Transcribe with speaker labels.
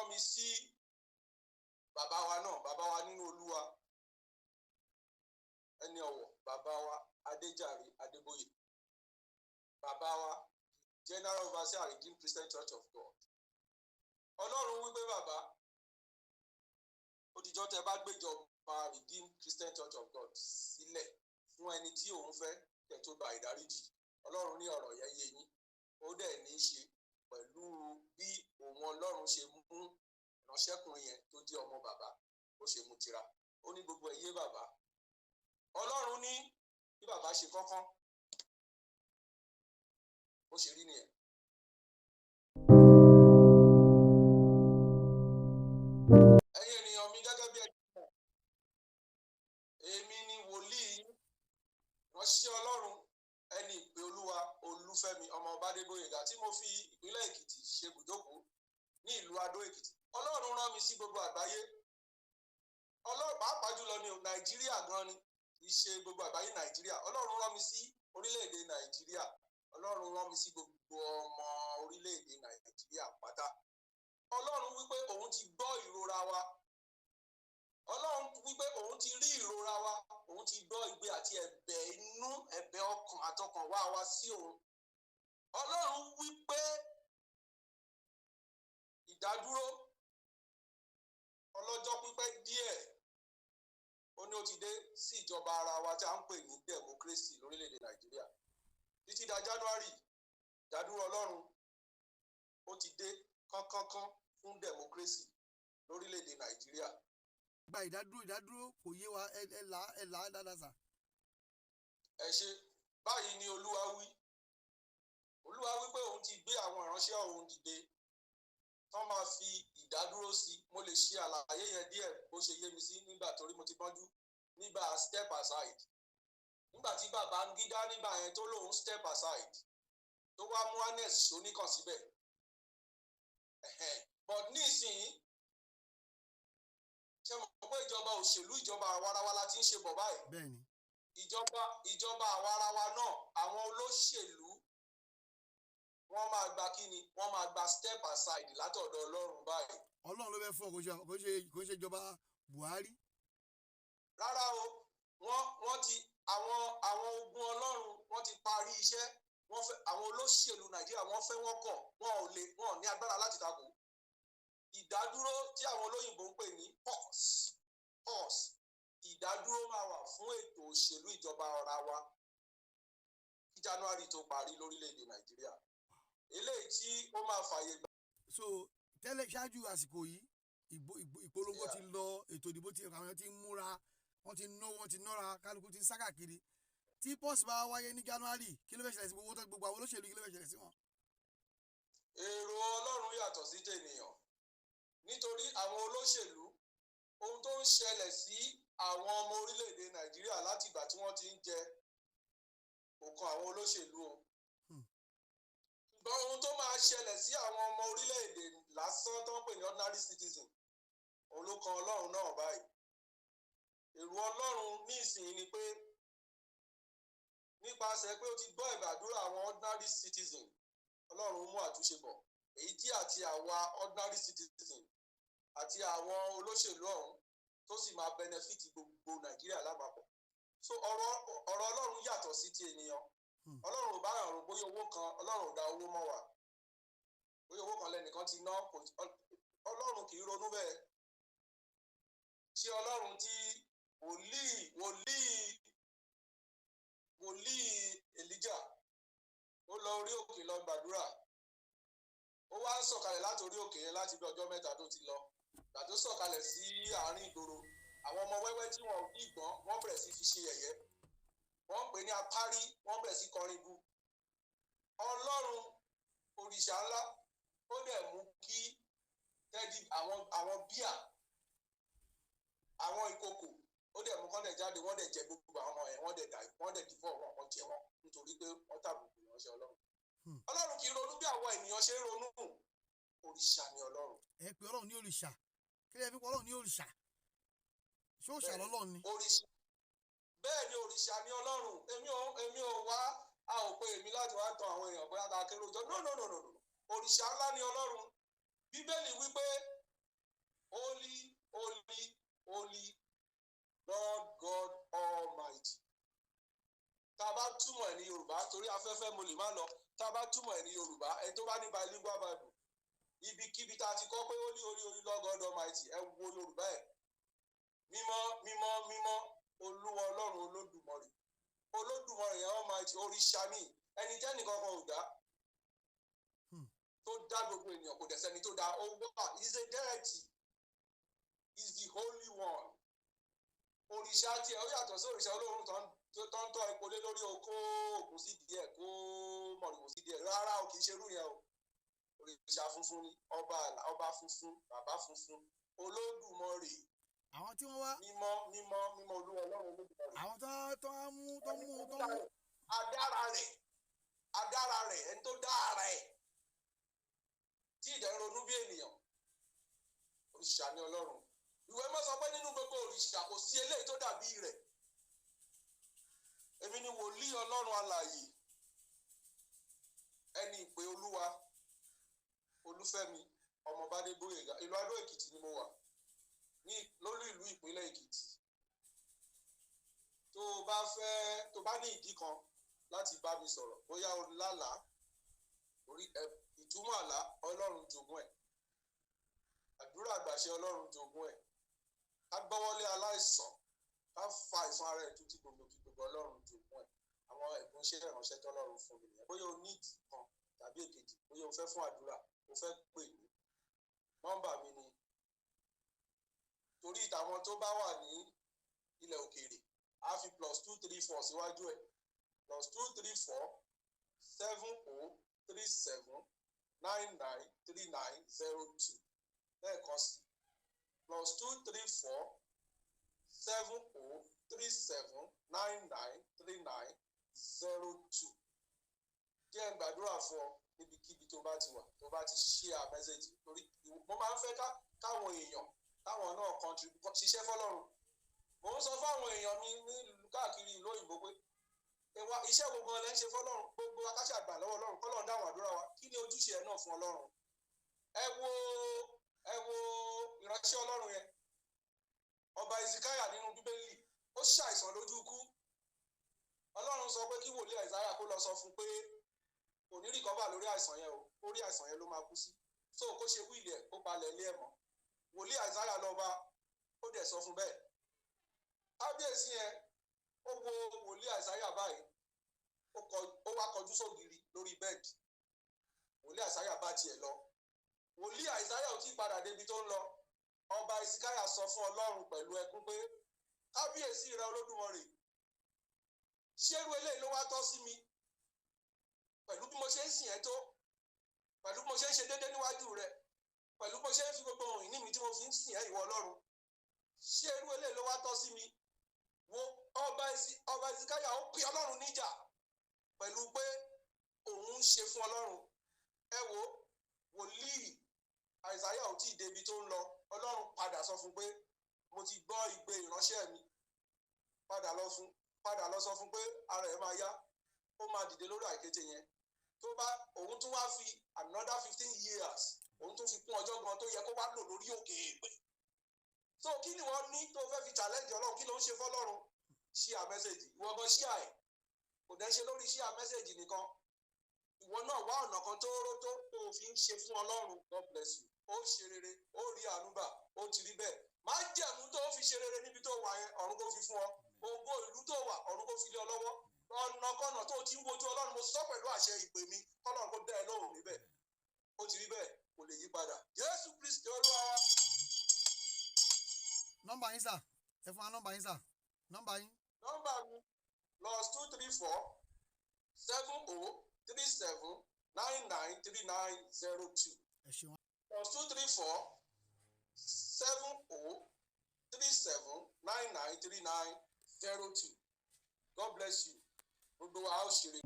Speaker 1: rán mi sí bàbá wa náà, bàbá wa nínú Olúwa, ẹni ọ̀wọ̀, bàbá wa Adéjàre Adeboye, bàbá wa General Overseer Redeemed Christian Church of God. Ọlọ́run wípé bàbá, òtijọ́ tẹ bá gbéjọba Redeemed Christian Church of God sílẹ̀ fún ẹni tí òun fẹ́ kẹ́ tó gba ìdáríjì. Ọlọ́run ní ọ̀rọ̀ yẹn yé yín, ó dẹ̀ ní í ṣe pẹ̀lú bí òun Ọlọ́run ṣe mú ìránṣẹ́kùnrin yẹn tó jẹ́ ọmọ bàbá ó ṣe mú tira. Ó ní gbogbo ẹ̀yẹ bàbá. Ọlọ́run ní bí bàbá ṣe kọ́kán, ó ṣe rí nìyẹn. Ẹ̀yin ènìyàn mi, gẹ́gẹ́ bí ẹni mọ̀, èmi ni wòlíì ránṣẹ́ Ọlọ́run, ẹni ìpè Olúwa Olúfẹ́mi ọmọ Adeboye tí mo fi ìpínlẹ̀ Èkìtì ṣe ibùjókòó ní ìlú Adó Èkìtì. Ọlọ́run rán mi sí gbogbo àgbáyé. Ọlọ́run pàápàá jùlọ ní Nàìjíríà gan ni, kì í ṣe gbogbo àgbáyé Nàìjíríà. Ọlọ́run rán mi sí orílẹ̀-èdè Nàìjíríà. Ọlọ́run rán mi sí gbogbo ọmọ orílẹ̀-èdè Nàìjíríà pátá. Ọlọ́run wípé òun ti gbọ́ ìrora wa. Ọlọ́run wípé òun ti rí ìrora wa. Òun ti gbọ́ igbe àti ẹ̀bẹ̀ inú, ẹ̀bẹ̀ ọkàn àtọkàn wa sí òun. Ọlọ́run wípé ìdádúró ọlọ́jọ́ pípẹ́ díẹ̀ ó ní ó ti dé sí ìjọba ara wa tí a ń pè ní Demokiresi lórílẹ̀-èdè Nàìjíríà. Títí da January, ìdádúró Ọlọ́run ó ti dé kánkán fún Demokiresi lórílẹ̀-èdè Nàìjíríà.
Speaker 2: Gba ìdádúró kò yé wa, ẹ̀là dáadáa sà.
Speaker 1: Ẹ ṣe báyìí ni Olúwa wí. Olúwa wí pé òun ti gbé àwọn ìránṣẹ́ òun dìde tán máa fi ìdádúró sí. Mo lè ṣe àlàyé yẹn díẹ̀ bó ṣe yé mi sí nígbà torí mo ti pọ́njú nígbà step aside. Nígbà tí bàbá ń gídá nígbà yẹn tó lóun step aside tó wá mú anes oníkan síbẹ̀. But nísìnyí ṣe mọ̀ pé ìjọba òṣèlú, ìjọba àwarawa la ti ń ṣe bọ̀ báyìí.
Speaker 2: Bẹ́ẹ̀ni.
Speaker 1: Ìjọba àwarawa náà, àwọn olóṣèlú wọ́n máa gba kíni? Wọ́n máa gba step aside látọ̀dọ̀ Ọlọ́run báyìí.
Speaker 2: Ọlọ́run ló fẹ́ fún ọ, kò ṣe ìjọba Buhari.
Speaker 1: Rárá o, wọ́n ti àwọn ogun Ọlọ́run wọ́n ti parí iṣẹ́. Wọ́n fẹ́ àwọn olóṣèlú Nàìjíríà, wọ́n fẹ́ wọ́n kọ̀, wọn ò ní agbára láti takò. Ìdádúró tí àwọn olóyìnbó ń pè ní pause. Ìdádúró máa wà fún ètò òṣèlú ìjọba ara wa kí January tó parí lórílẹ̀-èdè Nàìjíríà. Eléyìí tí ó máa fààyè gbà.
Speaker 2: So tẹ́lẹ̀ ṣáájú àsìkò yìí ìpolongo ti lọ, ètò ìdìbò ti àwọn èèyàn ti ń múra, wọ́n ti nọ́ra, kálukú ti ń sá káàkiri. Tí pọ́ọ̀sì bá wáyé ní January, kí ló fẹ́ ṣẹlẹ̀ sí gbogbo àwọn olóṣèlú, kí ló fẹ́ ṣẹlẹ̀ sí wọn?
Speaker 1: Èrò Ọlọ́run yàtọ̀ sí tènìyàn. Nítorí àwọn olóṣèlú, ohun tó ń ṣẹlẹ̀ sí àwọn ọmọ orílẹ̀-èdè Nàìjíríà láti ìgbà tí wọ́n ti ń jẹ kò kan àwọn olóṣèlú o. Ṣùgbọ́n ohun tó máa ṣẹlẹ̀ sí àwọn ọmọ orílẹ̀-èdè lásán tó ń pè ní ordinary citizen, òun ló kan Ọlọ́run náà báyìí. Èrò Ọlọ́run ní ìsìn ni pé nípasẹ̀ pé ó ti gbọ́ ìgbàdúrà àwọn ordinary citizen, Ọlọ́run mú àtúnṣe bọ̀. Èyí tí àti àwa ordinary citizen àti àwọn olóṣèlú ọ̀hún tó sì máa benefit gbogbo Nàìjíríà lápapọ̀. So ọ̀rọ̀ Ọlọ́run yàtọ̀ sí ti ènìyàn. Ọlọ́run ò bá yàn rò bóyá owó kan, Ọlọ́run ò dá owó mọ́ wa. Bóyá owó kan lẹ́nìkan ti ná, Ọlọ́run kì í ronú bẹ́ẹ̀. Ṣé Ọlọ́run tí wòlíì Èlíjà ó lọ orí òkè lọ gbàdúrà. Ó wá ń sọ̀kalẹ̀ láti orí òkè yẹn láti bí ọjọ́ mẹ́ta tó ti lọ. Ìgbà tó sọ̀kalẹ̀ sí àárín ìgboro, àwọn ọmọ wẹ́wẹ́ tí wọn ò ní ìgbọ́n, wọ́n bẹ̀rẹ̀ sí fi ṣe yẹ̀yẹ́. Wọ́n pè ní apárí, wọ́n bẹ̀rẹ̀ sí kọrin bú. Ọlọ́run òrìṣà ńlá ó dẹ̀ mú kí tẹ́dí àwọn bíà, àwọn ìkòkò ó dẹ̀ mú kán dẹ̀ jáde, wọ́n dẹ̀ jẹ gbogbo àwọn ọmọ yẹn, wọ́n dẹ̀ dìbò wọn jẹ wọn nítorí pé wọ́n tàbùkù ìránṣẹ́ Ọlọ́run. Ọlọ́run kì í ronú bí àwọn ènìyàn ṣe ń ronú. Òrìṣà ni Ọlọ́run.
Speaker 2: Ẹ pé Ọlọ́run ní òrìṣà, kí lè fi pé Ọlọ́run ní òrìṣà? Ṣé òrìṣà lọ́lọ́run ni?
Speaker 1: Òrìṣà bẹ́ẹ̀ ni, òrìṣà ni Ọlọ́run. Èmi ò wá, a ò pe èmi láti wá tan àwọn èèyàn bóyá ká kéré òjò. No. Òrìṣà ńlá ni Ọlọ́run. Bíbélì wípé Holy, holy, holy Lord God Almighty. Tá a bá túmọ̀ ẹ̀ ní Yorùbá torí afẹ́fẹ́ mo lè má lọ. Tá a bá túmọ̀ ẹ̀ ní Yorùbá ẹni tó bá ní bilingual Bible. Ibikíbi tá a ti kọ́ pé holy, holy, holy Lord God Almighty ẹ wo Yorùbá ẹ̀. Mímọ́, mímọ́, mímọ́ Olúwa Ọlọ́run Olódùmarè. Olódùmarè yẹn Almighty òrìṣà ni ẹni tẹ́nì kankan ò dá. Tó dá gbogbo ènìyàn kò dẹ̀ sẹ́ni tó dá. Ó wà is a deity. Is the holy one. Òrìṣà tiẹ̀ ó yàtọ̀ sí òrìṣà Olórun tó ń tọ́ epo lé lórí okó ògùn sí díẹ̀ kó mọ̀rùn sí díẹ̀ rárá o kì í ṣerú yẹn o. Òrìṣà funfun ni ọba funfun bàbá funfun Olódùmarè.
Speaker 2: Àwọn tí wọ́n wá.
Speaker 1: Mímọ́ mímọ́ mímọ́ Olúwa Ọlọ́run Olódùmarè.
Speaker 2: Àwọn tó mú.
Speaker 1: Adára rẹ̀ ẹni tó dá ara ẹ̀ tí ìdẹ̀ ń ronú bí ènìyàn. Òrìṣà ni Ọlọ́run. Ìwé mọ́ sọ pé nínú gbogbo òrìṣà kò sí eléyìí tó dàbí rẹ̀. Èmi ni wòlíì Ọlọ́run alààyè. Ẹni ìpè Olúwa Olúfẹ́mi ọmọ Adeboye ìlú Adó Èkìtì ni mo wà lórí ìlú ìpínlẹ̀ Èkìtì. Tó bá ní ìdí kan láti bá mi sọ̀rọ̀ bóyá o lálàá orí ìtumọ̀ àlá Ọlọ́run jogún ẹ̀. Àdúrà àgbàṣe Ọlọ́run jogún ẹ̀. Ká gbọ́wọ́lé aláìsàn ká fa àìsàn ara ẹ̀ tó ti gbogbo Ọlọ́run jogún ẹ̀. Àwọn ẹ̀bùn iṣẹ́ ìránṣẹ́ tọ́lọ́run fún mi nìyẹn. Bóyá o ní ìdí kan tàbí èkejì bóyá o fẹ́ fún àdúrà o fẹ́ pè mí. Nọ́mbà mi ni torí ìtàwọn tó bá wà ní ilẹ̀ òkèèrè á fi +234 síwájú ẹ̀ +234 7037 993902 lẹ́ẹ̀kan sí +234 7037 993902. Jẹ́ n gbàdúrà fún ọ níbikíbi tó bá ti wà tó bá ti share message torí mo máa ń fẹ́ káwọn èèyàn táwọn náà ṣiṣẹ́ fọ́lọ́run. Mo ń sọ fáwọn èèyàn mi ní káàkiri ìlú òyìnbó pé iṣẹ́ gbogbo ẹ̀ ń ṣe fọ́lọ́run gbogbo akáṣà gbà lọ́wọ́ Ọlọ́run kọ́lọ́run dáhùn àdúrà wa kí ni ojúṣe ẹ̀ náà fún Ọlọ́run. Ẹ wo ìránṣẹ́ Ọlọ́run yẹn ọba Ìsíkáyà nínú Bíbélì ó ṣàìsàn lójú ikú. Ọlọ́run sọ pé kí wòlíì Àìsáyà kó lọ sọ fún pé kò ní rìkọ́bà lórí àìsàn yẹn o orí àìsàn yẹn ló máa kú sí. So kó ṣe wíìlì ẹ̀ kó palẹ̀ ilé ẹ̀ mọ́. Wòlíì Àìsáyà lọ bá ó dẹ̀ sọ fún bẹ́ẹ̀. Kábíyèsí yẹn ó wo wòlíì Àìsáyà báyìí ó wá kọjú sógiri lórí bẹ́ẹ̀dì. Wòlíì Àìsáyà bá tiẹ̀ lọ. Wòlíì Àìsáyà ò tí ì padà débi tó ń lọ. Ọba Ìsíkáyà sọ fún Ọlọ́run pẹ̀lú ẹkún pé kábíyèsí rẹ Olódùmarè ṣé irú eléyìí ló wá tọ́ sí mi pẹ̀lú bí mo ṣe ń sìn ẹ́ tó pẹ̀lú bí mo ṣe ń ṣe déédéé níwájú rẹ pẹ̀lú bí mo ṣe ń fi gbogbo ohun ìní mi tí mo fi ń sìn ẹ́ ìwọ Ọlọ́run ṣé irú eléyìí ló wá tọ́ sí mi. Wo ọba Ìsíkáyà ó pè Ọlọ́run níjà pẹ̀lú pé òun ń ṣe fún Ọlọ́run. Ẹ wo wòlíì Àìsáyà ò tí ì débi tó ń lọ Ọlọ́run padà sọ fún pé mo ti gbọ́ igbe ìránṣẹ́ mi padà lọ sọ fún pé ara ẹ̀ máa yá ó máa dìde lórí àìkété yẹn tó bá òun tún wá fi another 15 years òun tún fi kún ọjọ́ gan tó yẹ kó wá lò lórí òkè èèpẹ̀. So kí ni wọ́n ní tó fẹ́ fi challenge Ọlọ́run kí ló ń ṣe fọ́lọ́run share message ìwọ gan share ẹ̀ kò dẹ́ ṣe lórí share message nìkan ìwọ náà wá ọ̀nà kan tó ró tó fi ń ṣe fún Ọlọ́run. God bless you. Ó ṣe rere ó rí ànúbà ó ti rí bẹ́ẹ̀ má jẹ̀mú tó fi ṣe rere níbi tó wà yẹn ọ̀run kò fi fún ọ ògo ìlú tó wà ọ̀run kò fi lé ọ lọ́wọ́ ọ̀nàkọ́nà tó ti ń wojú Ọlọ́run mo sọ pẹ̀lú àṣẹ ìpè mi kọ́lọ́run kó dá ẹ lóhùn níbẹ̀ ó ti rí bẹ́ẹ̀ kò lè yí padà Jésù Kristi Olúwa wa.
Speaker 2: Nọ́mbà yín sà ẹ fún wa nọ́mbà yín sà nọ́mbà yín.
Speaker 1: Nọ́mbà mi +234 7037 993902.
Speaker 2: Ẹ ṣeun.
Speaker 1: +234 7037 993902. God bless you. Gbogbo wa ó ṣeré.